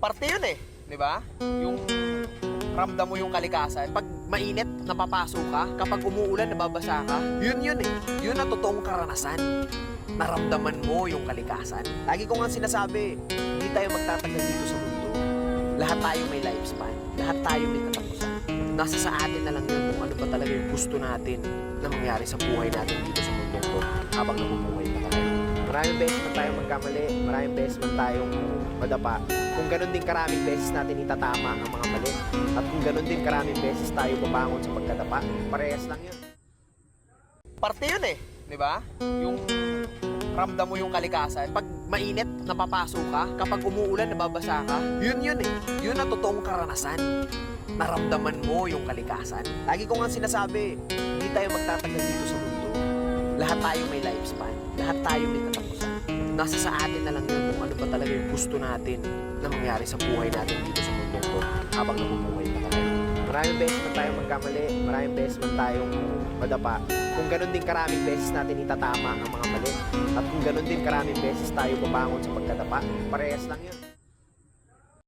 Parte yun eh, di ba? Yung ramdam mo yung kalikasan. Pag mainit, napapaso ka. Kapag umuulan, nababasa ka. Yun eh. Yun ang totoong karanasan. Naramdaman mo yung kalikasan. Lagi ko nga sinasabi, hindi tayo magtatagal dito sa mundo. Lahat tayo may lifespan. Lahat tayo may katapusan. Nasa sa atin na lang yun kung ano ba talaga yung gusto natin na mangyari sa buhay natin dito sa mundo to habang nabubuhay pa tayo. Maraming beses man tayong magkamali, maraming beses man tayong madapa. Kung ganun din karaming beses natin itatama ang mga mali. At kung ganun din karaming beses tayo babangon sa pagkadapa, parehas lang yun. Parte yun eh, di ba? Yung ramdam mo yung kalikasan. Pag mainit, napapaso ka. Kapag umuulan, nababasa ka. Yun eh. Yun ang totoong karanasan. Naramdaman mo yung kalikasan. Lagi ko nga sinasabi, hindi tayo magtatagal dito sa mundo. Lahat tayo may lifespan. Lahat tayo may katapusan. Nasa sa atin na lang yun kung ano ba talaga yung gusto natin na mangyari sa buhay natin dito sa mundo to habang nabubuhay pa tayo. Maraming beses man tayong magkamali, maraming beses man tayong madapa. Kung ganun din karaming beses natin itatama ang mga mali. At kung ganun din karaming beses tayo babangon sa pagkadapa, parehas lang yun.